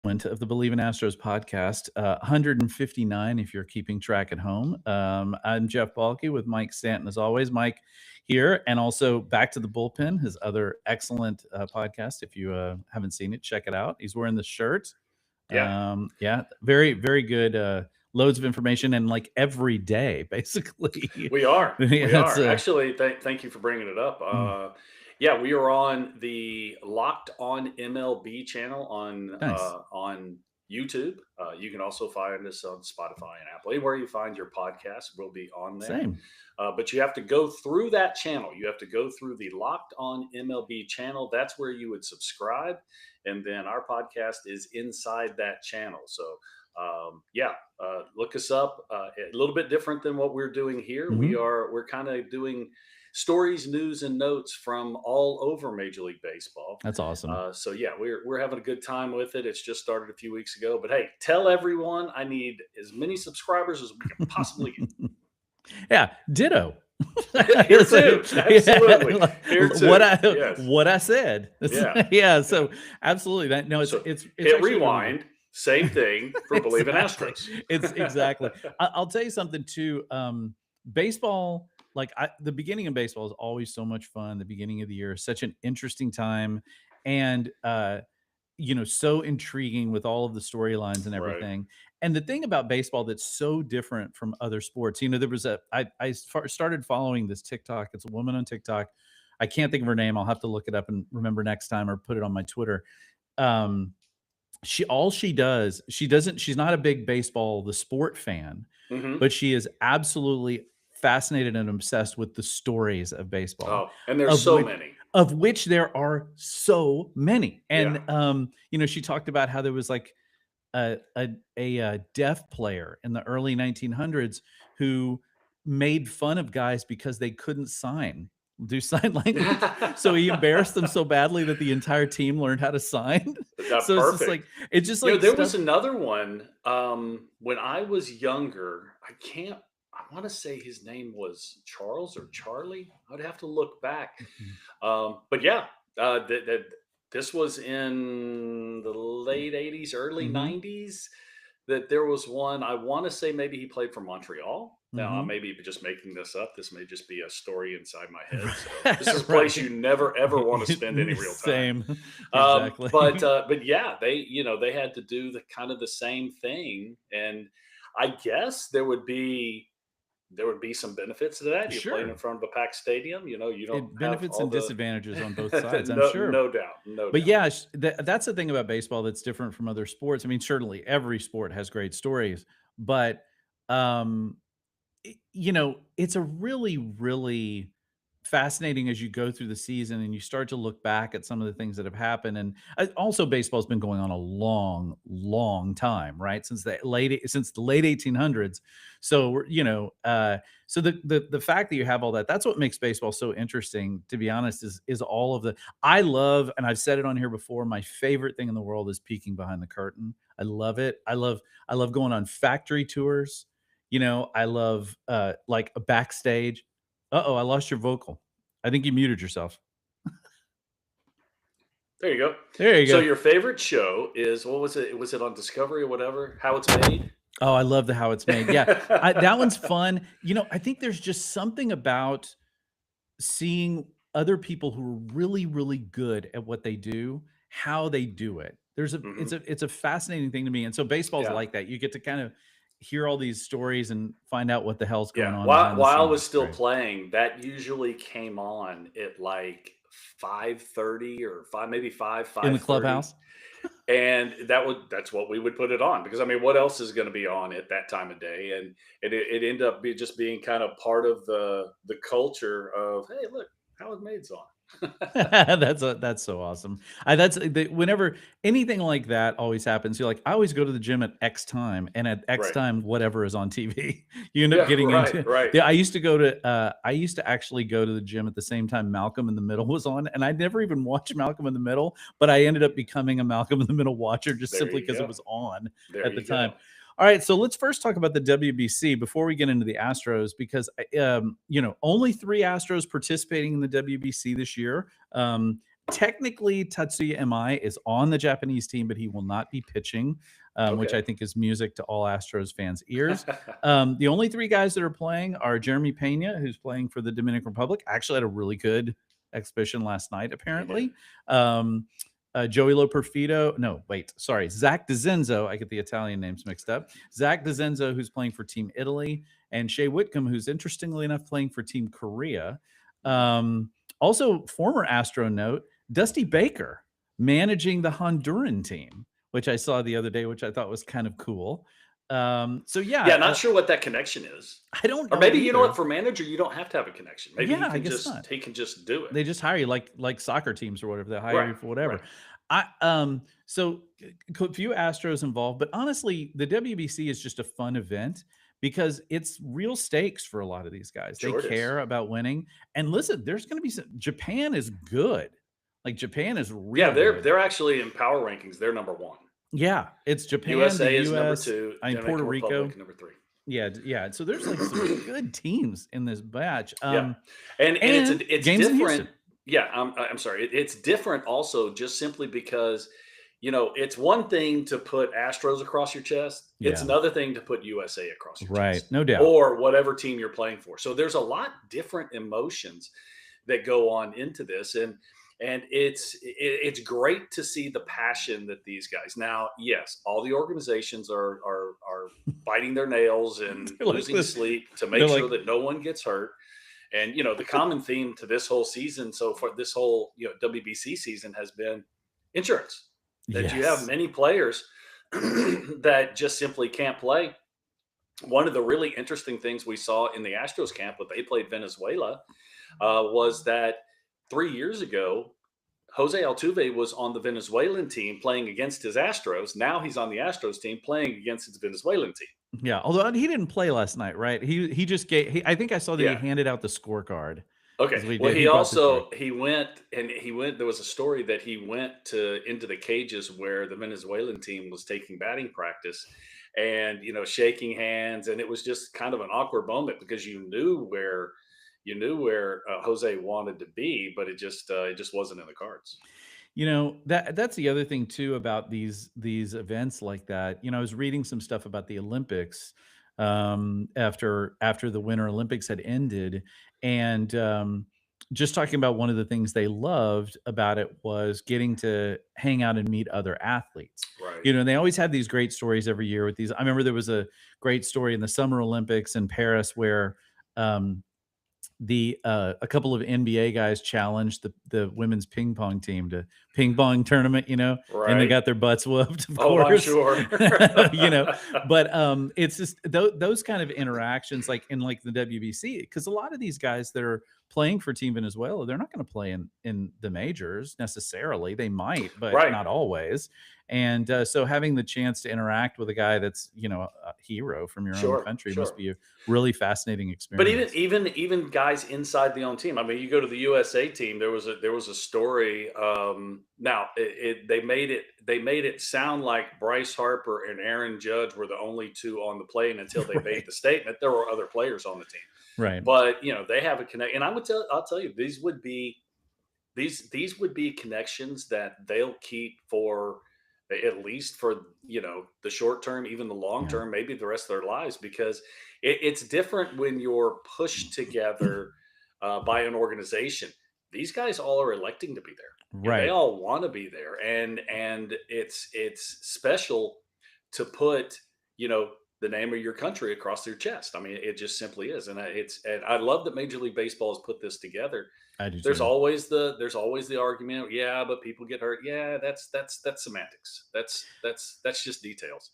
Of the Bleav in Astros podcast, 159 if you're keeping track at home. I'm Jeff Balke with Mike Stanton as always. Mike here, and also Back to the Bullpen, his other excellent podcast. If you haven't seen it, check it out. He's wearing the shirt. Yeah. Yeah, very, very good. Loads of information, and like every day, basically. We are. Yeah, We that's are. Actually, thank you for bringing it up. Yeah, we are on the Locked On MLB channel nice. on YouTube. You can also find us on Spotify and Apple. Anywhere you find your podcast, we'll be on there. Same. But you have to go through that channel. You have to go through the Locked On MLB channel. That's where you would subscribe, and then our podcast is inside that channel. So look us up. A little bit different than what we're doing here. Mhm. We're kind of doing stories, news, and notes from all over Major League Baseball. That's awesome. So yeah, we're having a good time with it. It's just started a few weeks ago, but hey, tell everyone I need as many subscribers as we can possibly get. Yeah, ditto. Here too, absolutely. Here too. Yes. What I said. Yeah. Yeah. So absolutely. That no, it's So it's hit actually rewind. Same thing for Bleav in exactly. Astros. It's exactly. I'll tell you something too. Baseball, the beginning of baseball is always so much fun. The beginning of the year is such an interesting time, and so intriguing with all of the storylines and Right. everything. And the thing about baseball that's so different from other sports, there was I started following this TikTok. It's a woman on TikTok. I can't think of her name. I'll have to look it up and remember next time, or put it on my Twitter. She's not a big baseball, the sport fan, Mm-hmm. but she is absolutely fascinated and obsessed with the stories of baseball. Oh, and there's so many. Of which there are so many. And she talked about how there was like a deaf player in the early 1900s who made fun of guys because they couldn't do sign language. So he embarrassed them so badly that the entire team learned how to sign. That's So perfect. it's just like there was another one when I was younger. I want to say his name was Charles or Charlie. I'd have to look back. But yeah, this was in the late 80s, early Mhm. 90s, that there was one. I want to say maybe he played for Montreal. Now, I Mhm. may be just making this up. This may just be a story inside my head. So Right. this is a place you never, ever want to spend any real time. Same. Exactly. But yeah, they had to do the kind of the same thing. And I guess there would be some benefits to that. You're playing in Sure. front of a packed stadium. You don't It have benefits all and the disadvantages on both sides, I'm no, sure. no doubt, no But doubt. yeah, that's the thing about baseball that's different from other sports. I mean, certainly every sport has great stories, but um, it's a really, really fascinating as you go through the season and you start to look back at some of the things that have happened. And also, baseball's been going on a long, long time, right? Since the late 1800s. So so the fact that you have all that's what makes baseball so interesting. To be honest, is all of the I love, and I've said it on here before. My favorite thing in the world is peeking behind the curtain. I love it. I love going on factory tours. I love like a backstage. Uh-oh, I lost your vocal. I think you muted yourself. There you go. There you So go. your favorite show is, what was it? Was it on Discovery or whatever? How It's Made? Oh, I love how it's made. Yeah, that one's fun. I think there's just something about seeing other people who are really, really good at what they do, how they do it. Mhm. It's a fascinating thing to me. And so baseball's Yeah. like that. You get to kind of hear all these stories and find out what the hell's going Yeah. on While behind the while I scenes. was It's still great. playing, that usually came on at like 5:30 or maybe 5:30 In the clubhouse. and that's what we would put it on, because I mean, what else is going to be on at that time of day? And it ended up just being kind of part of the culture of, hey, look, How It Made's on. That's so awesome. Whenever anything like that always happens, you're like, I always go to the gym at X time, and at X Right. time, whatever is on TV, you end up Yeah, getting into. right. Yeah, I used to actually go to the gym at the same time Malcolm in the Middle was on, and I never even watched Malcolm in the Middle, but I ended up becoming a Malcolm in the Middle watcher just There simply you because it go. was on There at the you time. go. All right, so let's first talk about the WBC before we get into the Astros, because only 3 Astros participating in the WBC this year. technically Tatsuya Imai is on the Japanese team, but he will not be pitching, which I Okay. think is music to all Astros fans' ears. The only three guys that are playing are Jeremy Pena, who's playing for the Dominican Republic. Actually, had a really good exhibition last night, He did. apparently. Um, Joey Loperfido. No, wait, sorry. Zach DeZenzo. I get the Italian names mixed up. Zach DeZenzo, who's playing for Team Italy, and Shea Whitcomb, who's interestingly enough playing for Team Korea. Mm. Um, Also, former Astro note, Dusty Baker managing the Honduran team, which I saw the other day, which I thought was kind of cool. So Yeah, yeah, not sure what that connection is. I don't Or know maybe, you know what, either. for manager, you don't have to have a connection. Maybe Yeah, I guess not. he can just do it. They just hire you like soccer teams or whatever. They hire Right, you for whatever. right. A few Astros involved, but honestly, the WBC is just a fun event because it's real stakes for a lot of these guys. They Sure it is. care about winning. And listen, there's going to be Japan is good. Like Japan is Yeah, real good. they're actually in power rankings, they're number 1. Yeah, it's Japan, the USA is number US, 2, I mean Puerto Dominican Rico. Republic number 3. Yeah, yeah. So there's like some good teams in this batch. Yeah, and And it's games in different. Houston. Yeah, I'm sorry. It's different also just simply because, it's one thing to put Astros across your chest. It's Yeah, another thing to put USA across your right. chest No doubt. or whatever team you're playing for. So there's a lot different emotions that go on into this, and it's great to see the passion that these guys. Now, yes, all the organizations are biting their nails and They're like losing the sleep to they're make sure like that no one gets hurt. And the common theme to this whole season, so for this whole WBC season, has been insurance. That you have yes. many players that just simply can't play. One of the really interesting things we saw in the Astros camp when they played Venezuela was that 3 years ago, Jose Altuve was on the Venezuelan team playing against his Astros. Now he's on the Astros team playing against his Venezuelan team. Yeah, although he didn't play last night, right? He just I think I saw that he Yeah. handed out the scorecard. Okay. Is what he Well, did. He brought the trophy. he went. There was a story that he went to into the cages where the Venezuelan team was taking batting practice, and shaking hands, and it was just kind of an awkward moment because you knew where Jose wanted to be, but it just wasn't in the cards. That's the other thing too about these events like that. I was reading some stuff about the Olympics after the Winter Olympics had ended, and just talking about one of the things they loved about it was getting to hang out and meet other athletes. Right. And they always have these great stories every year with these. I remember there was a great story in the Summer Olympics in Paris where um, the a couple of NBA guys challenged the women's ping pong team to ping pong tournament, and they Right. got their butts whooped, of Oh, I'm course. sure. you know, but it's just those kind of interactions, like in like the WBC, because a lot of these guys that are playing for Team Venezuela, they're not going to play in the majors necessarily. They might, but Right. not always. And so having the chance to interact with a guy that's a hero from your own Sure. country must Sure. be a really fascinating But even experience. even even guys inside the own team. I mean, you go to the USA team. There was a story. Now they made it sound like Bryce Harper and Aaron Judge were the only two on the plane until they made Right. the statement. There were other players on the team, Right. but they have a connect. And I'll tell you, these would be connections that they'll keep for at least for the short term, even the long Yeah. term, maybe the rest of their lives, because it's different when you're pushed together by an organization. These guys all are electing to be there. They Right. all want to be there, and it's special to put the name of your country across their chest. I mean, it just simply is, and I love that Major League Baseball has put this together. I do there's too. always the there's always the argument, yeah, but people get hurt. Yeah, that's semantics. That's just details.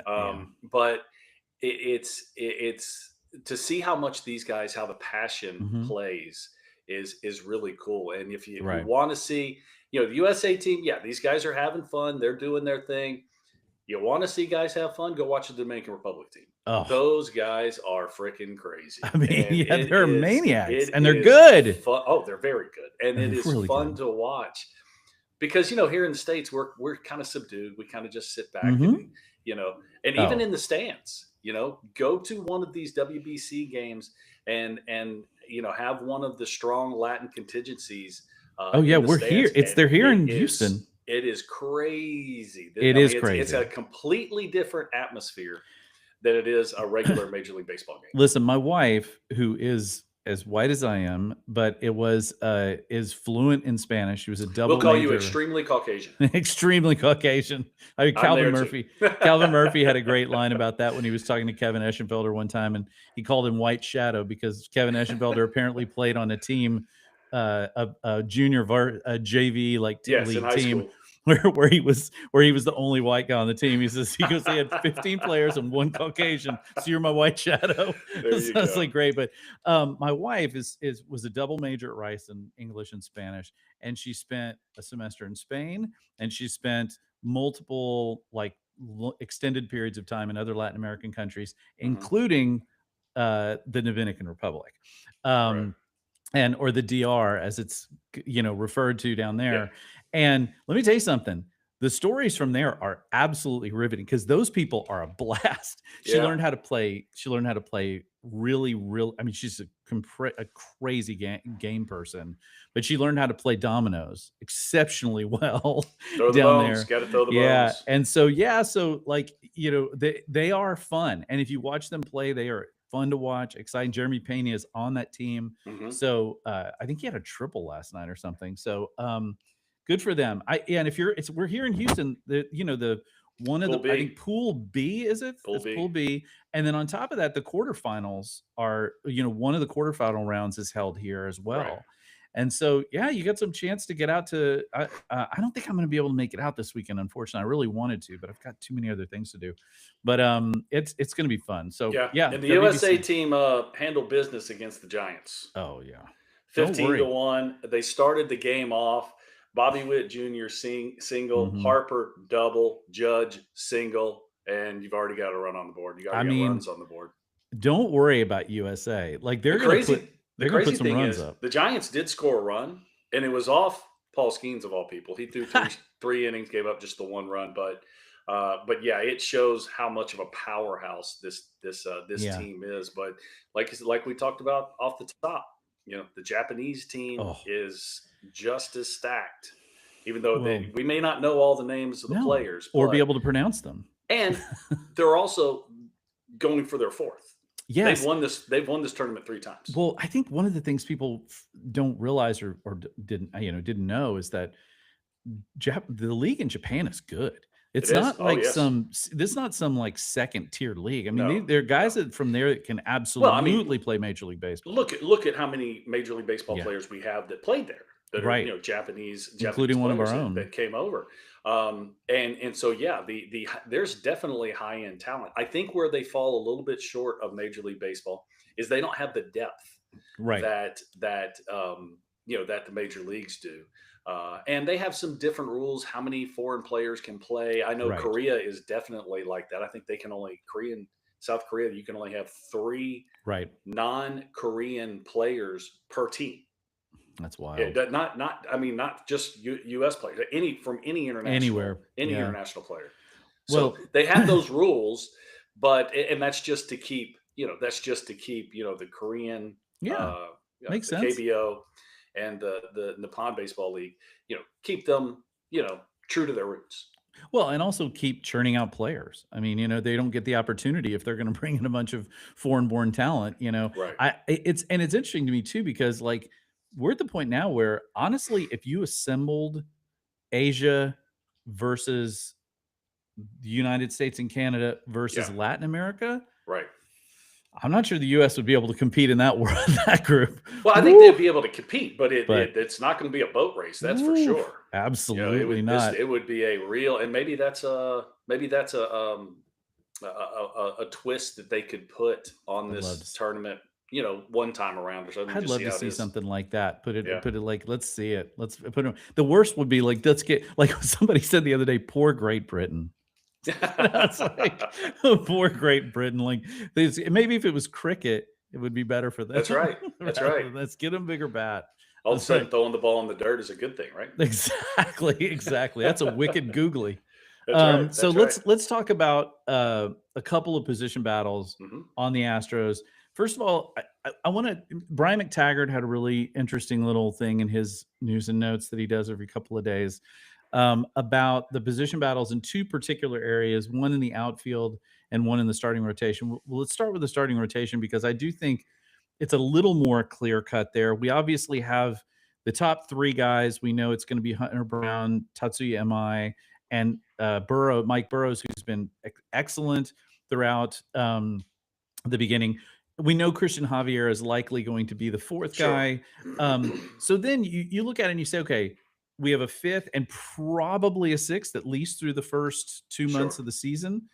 Yeah. But it's to see how much these guys, how the passion Mhm. plays is really cool. And if you Right. want to see, the USA team, yeah, these guys are having fun. They're doing their thing. You want to see guys have fun? Go watch the Dominican Republic team. Oh, Those guys are freaking crazy, I mean, and yeah, it they're is maniacs it and they're is good. fun. Oh, they're very good, and it They're is really fun good. to watch because here in the states we're kind of subdued. We kind of just sit back and Mhm. you know, and even Oh, in the stands, go to one of these WBC games and have one of the strong Latin contingencies Oh, yeah, in the we're here. stands, and They're here in Houston. it is crazy. It I is mean, it's a crazy. completely different atmosphere than it is a regular Major League Baseball game. Listen, my wife, who is as white as I am, but is fluent in Spanish. She was a We'll double call you major. extremely Caucasian. Extremely Caucasian. I mean, I'm Calvin there too. Murphy. Calvin Murphy had a great line about that when he was talking to Kevin Eschenfelder one time, and he called him White Shadow because Kevin Eschenfelder apparently played on a team, a a JV like Yes, in league high team school. where he was the only white guy on the team. He goes they had 15 players and one Caucasian. So you're my White Shadow. There So you it's go. like great, but my wife is was a double major at Rice in English and Spanish, and she spent a semester in Spain, and she spent multiple like extended periods of time in other Latin American countries, Hmm. including the Dominican Republic. Right. Um, and or the DR as it's referred to down Yeah. there. And let me tell you something. The stories from there are absolutely riveting because those people are a blast. Yeah. She learned how to play really, real. I mean, she's a crazy game person, but she learned how to play dominoes exceptionally well Throw the down bones. there. Got to throw the Yeah, bones. and so yeah, so like they are fun, and if you watch them play, they are fun to watch. Exciting. Jeremy Pena is on that team, Hmm. so I think he had a triple last night or something. So good for them. Yeah, and if we're here in Houston. The one of Pool the I think B. Pool B is it? Pool That's Pool B. B, and then on top of that, the quarterfinals are one of the quarterfinal rounds is held here as Right. well. And so, yeah, you got some chance to get out to. I don't think I'm going to be able to make it out this weekend. Unfortunately, I really wanted to, but I've got too many other things to do. But it's going to be fun. So Yeah. yeah, And the USA WBC. team handled business against the Giants. Oh yeah, don't 15 to worry. 1. They started the game off. Bobby Witt Jr. Single, Hmm. Harper double, Judge single, and you've already got a run on the board. You I already got mean, runs on the board. don't worry about USA. Like The crazy the they're gonna put crazy some thing runs is up. the Giants did score a run, and it was off Paul Skeens of all people. He threw three innings, gave up just the one run, but yeah, it shows how much of a powerhouse this Yeah. team is. But like we talked about off the top, the Japanese team Oh is just as stacked, even though well, we may not know all the names of the no, players, or be able to pronounce them. and they're also going for their fourth. They've Yes. won this. They've won this tournament 3 times. Well, I think one of the things people don't realize or didn't know is that the league in Japan is good. It It's is. not Oh like yes. this is not some like second tier league. I mean, No. they're guys No. that from there that can Well, I mean, absolutely play Major League Baseball. look at how many Major League Baseball Yeah, players we have that played there that are right. Japanese Including one of players our own. that came over. And so yeah, there's definitely high end talent. I think where they fall a little bit short of Major League Baseball is they don't have the depth Right, that the major leagues do. And they have some different rules how many foreign players can play. I know right, Korea is definitely like that. I think they can only South Korea, you can only have three right. non-Korean players per team. That's It wild. does not I mean not just U.S. players, any Anywhere. Yeah. international player. So Well, they have those rules, but and that's just to keep the Korean, yeah, makes the sense. KBO, and the Nippon Baseball League, keep them true to their roots. Well, and also keep churning out players. I mean, they don't get the opportunity if they're going to bring in a bunch of foreign-born talent. Right. It's interesting to me too because like we're at the point now where honestly, if you assembled Asia versus the United States and Canada versus Yeah. Latin America, Right. I'm not sure the U.S. would be able to compete in that world, that group. Well, I think they'd Woo! be able to compete, but But it's not going to be a boat race. That's for woo, sure. absolutely not. It would be a real, and maybe that's a twist that they could put on I'd love to. this tournament, one time around or something. I'd Just love see to how it see is. something like that. Yeah. Put it like, let's see it. Let's put it. The worst would be like, let's get like somebody said the other day, poor Great Britain. That's like poor Great Britain. Like maybe if it was cricket, it would be better for them. That's right. That's Rather right. than let's get them bigger bat. All of a That's right. sudden, throwing the ball in the dirt is a good thing, right? Exactly. Exactly. That's a wicked googly. That's right. So That's right. let's talk about a couple of position battles Hmm. on the Astros. First of all, I want to. Brian McTaggart had a really interesting little thing in his news and notes that he does every couple of days about the position battles in two particular areas, one in the outfield and one in the starting rotation. Well, let's start with the starting rotation because I do think it's a little more clear cut there. We obviously have the top three guys. We know it's going to be Hunter Brown, Tatsuya Mi, and Mike Burrows, who's been excellent throughout the beginning. We know Christian Javier is likely going to be the fourth Sure. guy. So then you look at it and you say, okay, we have a fifth and probably a sixth, at least through the first 2 months Sure. of the season.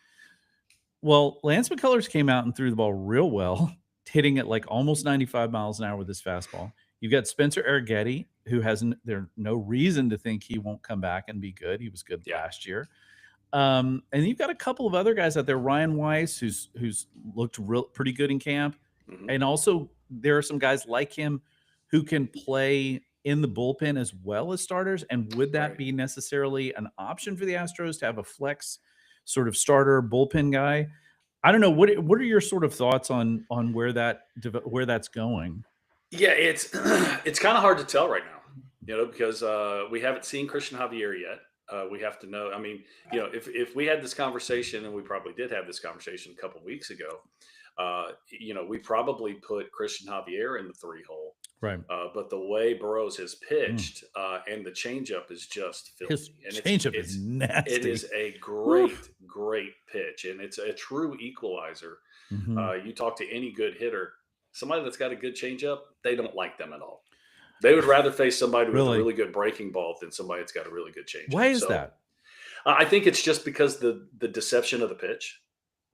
Well, Lance McCullers came out and threw the ball real well, hitting it like almost 95 miles an hour with his fastball. You've got Spencer Arrighetti, who hasn't, there's no reason to think he won't come back and be good. He was good Yeah. last year. And you've got a couple of other guys out there. Ryan Weiss, who's looked pretty good in camp, Hmm. and also there are some guys like him who can play in the bullpen as well as starters. And would that Right. be necessarily an option for the Astros to have a flex sort of starter bullpen guy? I don't know. What are your sort of thoughts on where that's going? Yeah, it's it's kind of hard to tell right now, because we haven't seen Christian Javier yet. We have to know. I mean, if we had this conversation, and we probably did have this conversation a couple weeks ago, we probably put Christian Javier in the three hole. Right. But the way Burrows has Mm. pitched, and the changeup is just His filthy, and changeup is it nasty. is a Whew. great pitch, and it's a true equalizer. Hmm. You talk to any good hitter, somebody that's got a good changeup, they don't like them at all. They would rather face somebody with a Really? really good breaking ball than somebody that's got a really good Why changeup. is So that? I think it's just because the deception of the pitch.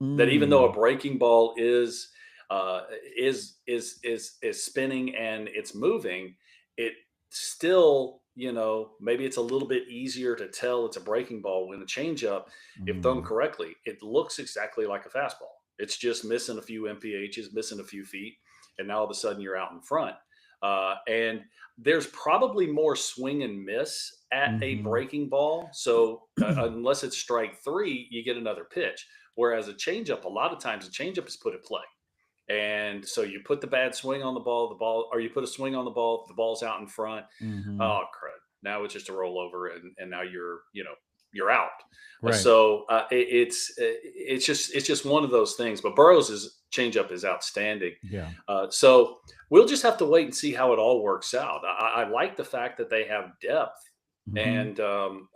That even though a Mm. breaking ball is spinning and it's moving, it still, maybe it's a little bit easier to tell it's a breaking ball when a changeup, if thrown Mm. correctly, it looks exactly like a fastball. It's just missing a few mpHs, missing a few feet, and now all of a sudden you're out in front. And there's probably more swing and miss at a Mhm. breaking ball. So unless it's strike three, you get another pitch. Whereas a changeup, a lot of times a changeup is put at play. And so you put the bad swing on the ball, or you put a swing on the ball's out in front. Mhm. Oh, crud. Now it's just a rollover, and now you're out. Right. It's just one of those things. But Burrow's changeup is outstanding. Yeah. So we'll just have to wait and see how it all works out. I like the fact that they have depth, Mhm. and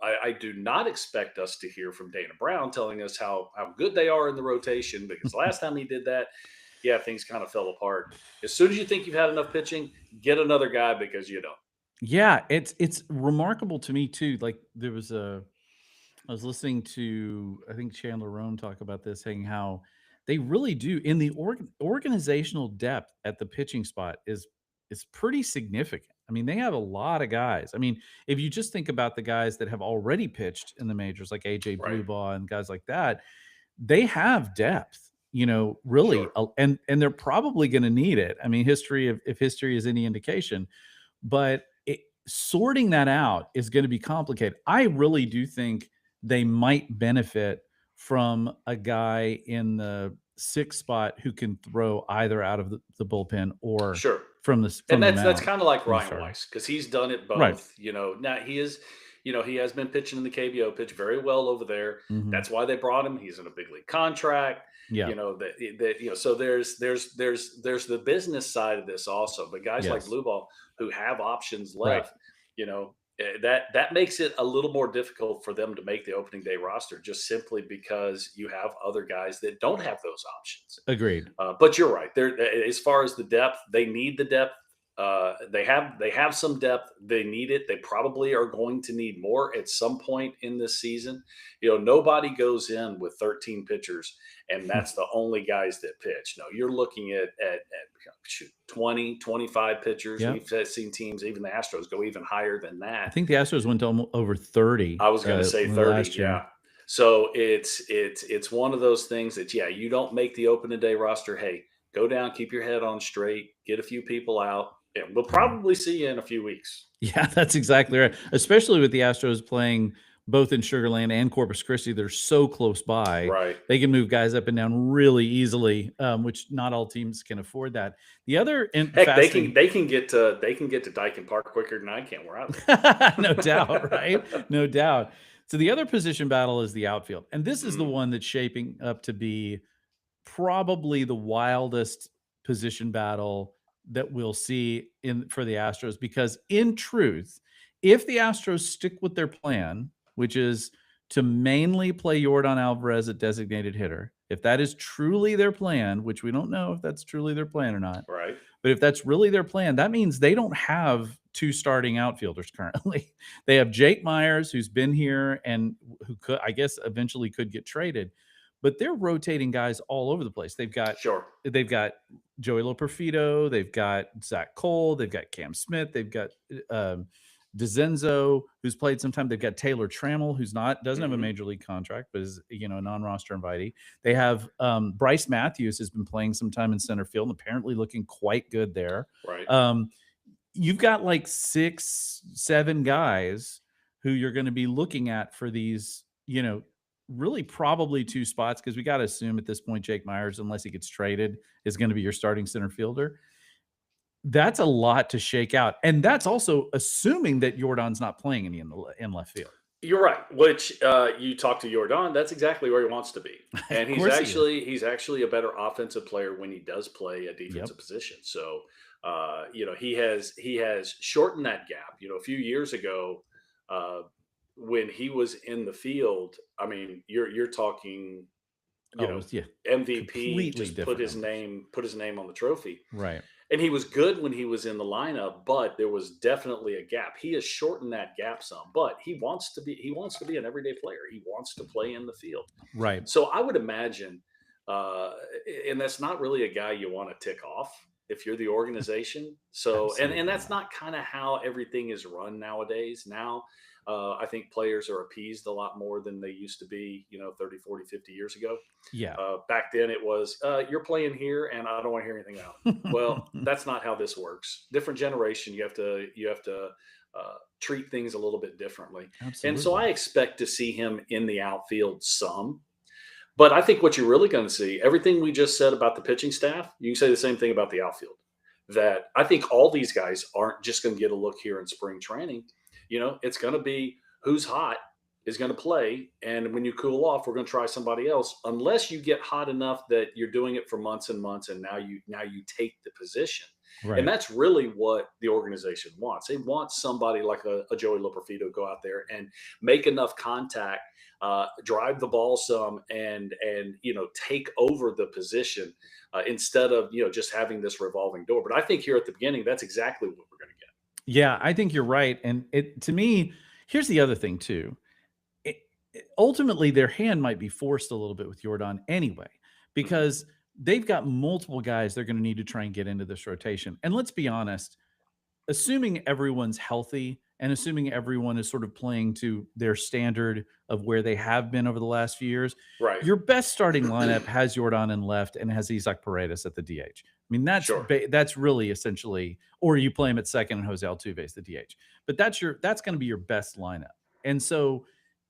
I do not expect us to hear from Dana Brown telling us how good they are in the rotation, because last time he did that, yeah, things kind of fell apart. As soon as you think you've had enough pitching, get another guy, because you don't. Yeah, it's remarkable to me too. Like there was a I was listening to I think Chandler Rome talk about this, saying how they really do in the organizational depth at the pitching spot is pretty significant. I mean, they have a lot of guys. I mean, if you just think about the guys that have already pitched in the majors, like AJ Right. Bluebaugh and guys like that, they have depth, really, Sure. and they're probably going to need it. I mean, history, if history is any indication, but sorting that out is going to be complicated. I really do think they might benefit from a guy in the sixth spot who can throw either out of the bullpen or Sure. And from the that's mound kind of like in the Ryan starting. Weiss, because he's done it Right. both. Now he has been pitching in the KBO, pitched very well over there. Hmm. That's why they brought him. He's in a big league contract. Yeah. So there's the business side of this also. But guys like Yes. Blue Ball who have options Right. left, that makes it a little more difficult for them to make the opening day roster, just simply because you have other guys that don't have those options. Agreed. But you're right. There, as far as the depth, they need the depth. They have some depth. They need it. They probably are going to need more at some point in this season. Nobody goes in with 13 pitchers, and that's the only guys that pitch. No, you're looking at 20, 25 pitchers. Yep. We've seen teams, even the Astros, go even higher than I that. think the Astros went to over 30 I was going to say 30. last year. Yeah. So it's one of those things that, yeah, you don't make the opening day roster. Hey, go down, keep your head on straight, get a few people out, and we'll Yeah. probably see you in a few weeks. Yeah, that's exactly right. Especially with the Astros playing both in Sugar Land and Corpus Christi. They're so close by. Right. They can move guys up and down really easily, which not all teams can afford that. The other Heck, fascinating, they can get to Dyken Park quicker than I can where I no doubt, right? live. No doubt. So the other position battle is the outfield. And this is the Mm, one that's shaping up to be probably the wildest position battle that we'll see in for the Astros, because in truth, if the Astros stick with their plan, which is to mainly play Jordan Alvarez at designated hitter, if that is truly their plan, which we don't know if that's truly their plan or not, right. but if that's really their plan, that means they don't have two starting outfielders currently. They have Jake Myers, who's been here and who could, I guess, eventually could get traded, but they're rotating guys all over the place. Sure. They've got Joey Loperfido, they've got Zach Cole, they've got Cam Smith, they've got um, DeZenzo, who's played some time. They've got Taylor Trammell, who's not doesn't have a Hmm. major league contract, but is a non-roster invitee. They have Bryce Matthews has been playing some time in center field and apparently looking quite good there. Right. Um, you've got like 6, 7 guys who you're going to be looking at for these, really probably 2 spots, because we got to assume at this point Jake Myers, unless he gets traded, is going to be your starting center fielder. That's a lot to shake out, and that's also assuming that Jordan's not playing any in left field. You're right. Which you talk to Jordan, that's exactly where he wants to be, and Of course he is. he's actually a better offensive player when he does play a Yep. defensive position. So, he has shortened that gap. A few years ago, uh, when he was in the field, I mean, you're talking, you Oh, know, yeah, MVP completely just different numbers. put his name on the trophy. Right. And he was good when he was in the lineup, but there was definitely a gap. He has shortened that gap some, but he wants to be an everyday player. He wants to play in the field. Right. So I would imagine, uh, and that's not really a guy you want to tick off if you're the organization. So, and Absolutely that's not. not kind of how everything is run nowadays. Now, I think players are appeased a lot more than they used to be, 30, 40, 50 years ago. Yeah. Back then it was, you're playing here and I don't want to hear anything out. Well, that's not how this works. Different generation. You have to treat things a little bit differently. And so I Absolutely. expect to see him in the outfield some. But I think what you're really going to see, everything we just said about the pitching staff, you can say the same thing about the outfield. That I think all these guys aren't just going to get a look here in spring training. It's going to be who's hot is going to play. And when you cool off, we're going to try somebody else, unless you get hot enough that you're doing it for months and months. And now you take the position. And Right. that's really what the organization wants. They want somebody like a Joey Loperfido go out there and make enough contact, drive the ball some, and take over the position, instead of just having this revolving door. But I think here at the beginning, that's exactly what we're going to get. Yeah, I think you're right, and it to me, here's the other thing too. Ultimately, their hand might be forced a little bit with Jordan anyway, Mhm. because they've got multiple guys they're going to need to try and get into this rotation. And let's be honest, assuming everyone's healthy and assuming everyone is sort of playing to their standard of where they have been over the last few years, Right. your best starting lineup has Jordan in left and has Isaac Paredes at the DH. I mean, Sure. that's really essentially, or you play him at second and Jose Altuve is the DH. But that's going to be your best lineup. And so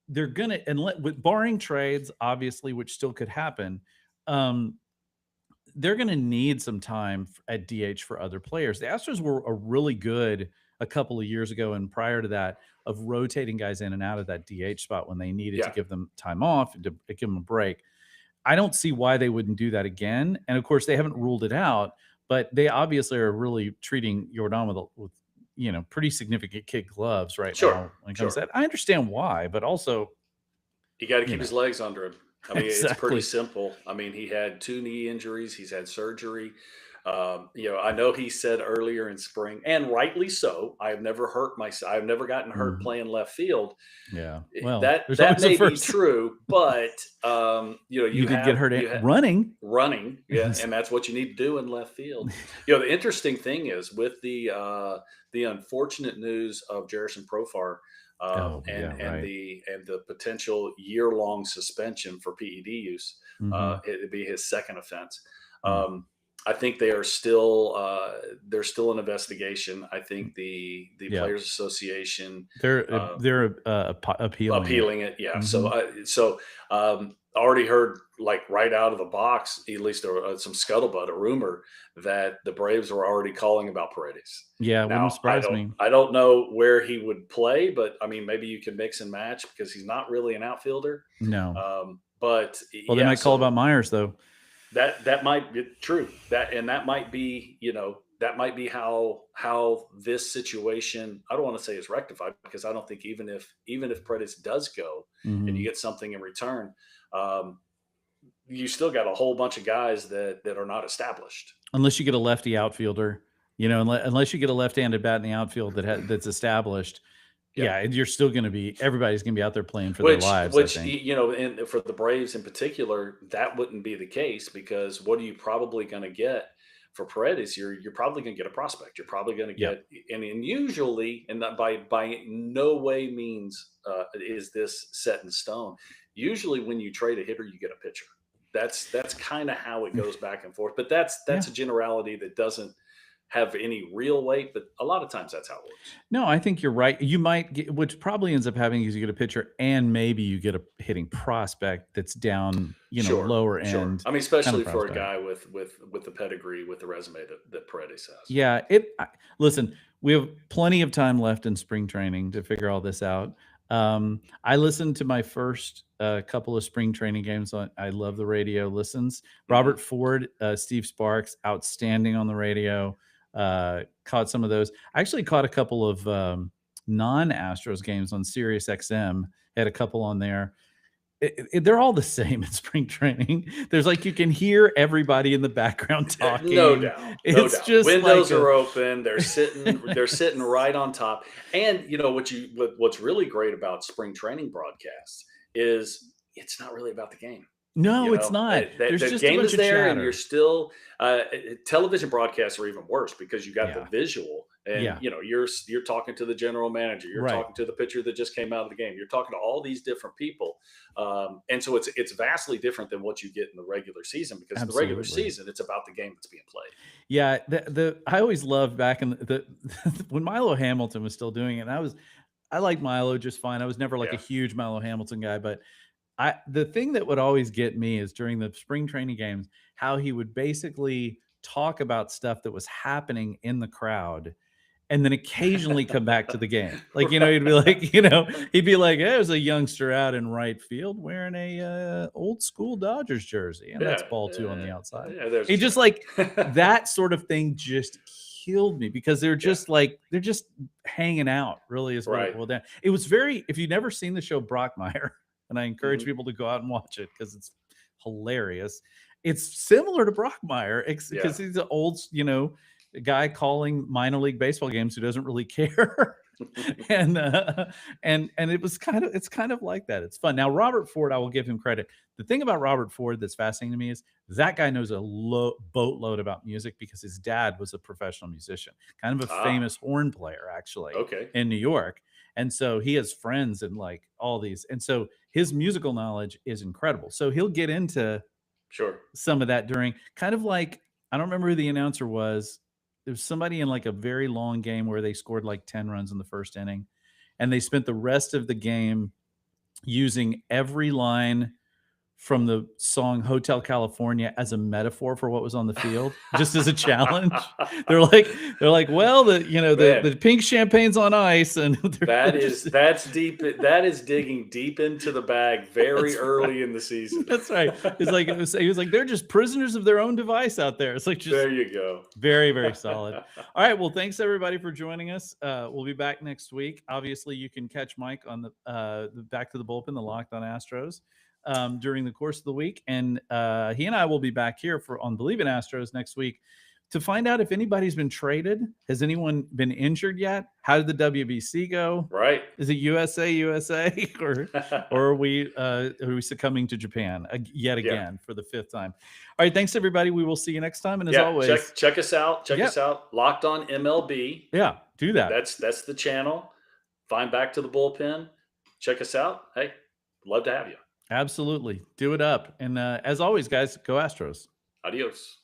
they're gonna, and with barring trades, obviously, which still could happen. Um, they're going to need some time at DH for other players. The Astros were a really good a couple of years ago and prior to that of rotating guys in and out of that DH spot when they needed to Yeah. give them time off and to give them a break. I don't see why they wouldn't do that again. And of course, they haven't ruled it out, but they obviously are really treating Jordan with pretty significant kid gloves right Sure. now when it comes to Sure. that. I understand why, but also, You got to you keep know, his legs under him. I mean, it's pretty exactly. simple. I mean, he had 2 knee injuries. He's had surgery. I know he said earlier in spring, and rightly so. I have never hurt myself. I've never gotten hurt Mhm. playing left field. Yeah. Well, That there's that always a may be first. true, but You you did get have hurt you have running. running, yeah, and that's what you need to do in left field. The interesting thing is with the unfortunate news of Jerison Profar, Oh, and yeah, and right. the potential year-long suspension for PED use. Mhm. It'd be his second offense. Mm. Um, I think they are still there's still an investigation. I think the Yeah. Players Association They're appealing it. appealing it. Yeah. So Mhm. I already heard like right out of the box, at least there was some scuttlebutt, a rumor that the Braves were already calling about Paredes. Yeah, it wouldn't Now I surprise don't me. I don't know where he would play, but I mean maybe you can mix and match because he's not really an outfielder. No. But Well, they yeah, might call about so Myers, though. that might be true. That might be, that might be how this situation, I don't want to say is rectified, because I don't think even if Predis does go and you Mhm. get something in return, um, you still got a whole bunch of guys that are not established. Unless you get a lefty outfielder, unless you get a left-handed bat in the outfield that's established, Yeah. yeah, you're still gonna be everybody's gonna be out there playing for their Which lives, I which, think. and for the Braves in particular, that wouldn't be the case, because what are you probably gonna get for Paredes? You're probably gonna get a prospect. You're probably gonna Yeah. get, and usually, and that by no way means, is this set in stone. Usually when you trade a hitter, you get a pitcher. That's kinda how it goes back and forth, but that's Yeah. a generality that doesn't have any real weight, but a lot of times that's how it works. No, I think you're right. You might get which probably ends up happening is you get a pitcher and maybe you get a hitting prospect that's down, Sure, lower sure. end I mean, kind of especially for a prospect. guy with the pedigree, with the resume that Paredes has. Yeah, listen, we have plenty of time left in spring training to figure all this out. I listened to my first couple of spring training games. I love the radio listens. Mhm. Robert Ford, Steve Sparks, outstanding on the radio. Caught some of those. I actually caught a couple of non-Astros games on Sirius XM. Had a couple on there. They're all the same in spring training. There's like you can hear everybody in the background No talking. doubt, no It's doubt. just like Windows a are open. They're sitting right on top. And what's really great about spring training broadcasts is it's not really about the game. no, it's not. There's The just a game bunch is of there, and you're chatter. still, television broadcasts are even worse because you got the Yeah, visual, and yeah, you're talking to the general manager, you're right. talking to the pitcher that just came out of the game, you're talking to all these different people, and so it's vastly different than what you get in the regular season, because in the regular Absolutely. season it's about the game that's being played. Yeah, the I always loved back in when Milo Hamilton was still doing it. And I like Milo just fine. I was never like a Yeah. huge Milo Hamilton guy, but the thing that would always get me is during the spring training games, how he would basically talk about stuff that was happening in the crowd and then occasionally come back to the game. Like, he'd be Right. like, he'd be like, "There's a youngster out in right field wearing a old school Dodgers jersey, and that's Yeah, ball two on the outside." yeah, there's a It just strike. like that sort of thing just killed me because Yeah. they're just hanging out. Really, is what it Right. boiled down. It was very. If you've never seen the show Brockmire, and I encourage Mhm. people to go out and watch it because it's hilarious. It's similar to Brockmire Yeah. because he's an old, a guy calling minor league baseball games who doesn't really care. and it's kind of like that. It's fun. Now Robert Ford, I will give him credit. The thing about Robert Ford that's fascinating to me is that guy knows a boatload about music because his dad was a professional musician, kind of a Ah, famous horn player actually okay. in New York. And so he has friends in like all these, and so his musical knowledge is incredible. So he'll get into Sure. some of that during kind of like I don't remember who the announcer was. There's somebody in like a very long game where they scored like 10 runs in the first inning and they spent the rest of the game using every line from the song Hotel California as a metaphor for what was on the field, just as a challenge. They're like, well, Man, the pink champagne's on ice, and they're that just is that's deep. That is digging deep into the bag very that's right. early in the season. That's right. It's like he was like, they're just prisoners of their own device out there. It's like just There you go. very, very solid. All right. Well, thanks everybody for joining us. We'll be back next week. Obviously, you can catch Mike on the Back to the Bullpen, the Locked on Astros, during the course of the week, and he and I will be back here for on Bleav in Astros next week to find out if anybody's been traded. Has anyone been injured yet? How did the WBC go? Right. Is it USA, or are we succumbing to Japan yet Yeah. again for the fifth time? All right, thanks everybody. We will see you next time. And as Yeah. always, Check us out. Check us yep, out. Locked on MLB. yeah, do that. That's the channel. Find Back to the Bullpen. Check us out. Hey, love to have you. Absolutely, do it up. And as always, guys, go Astros. Adios.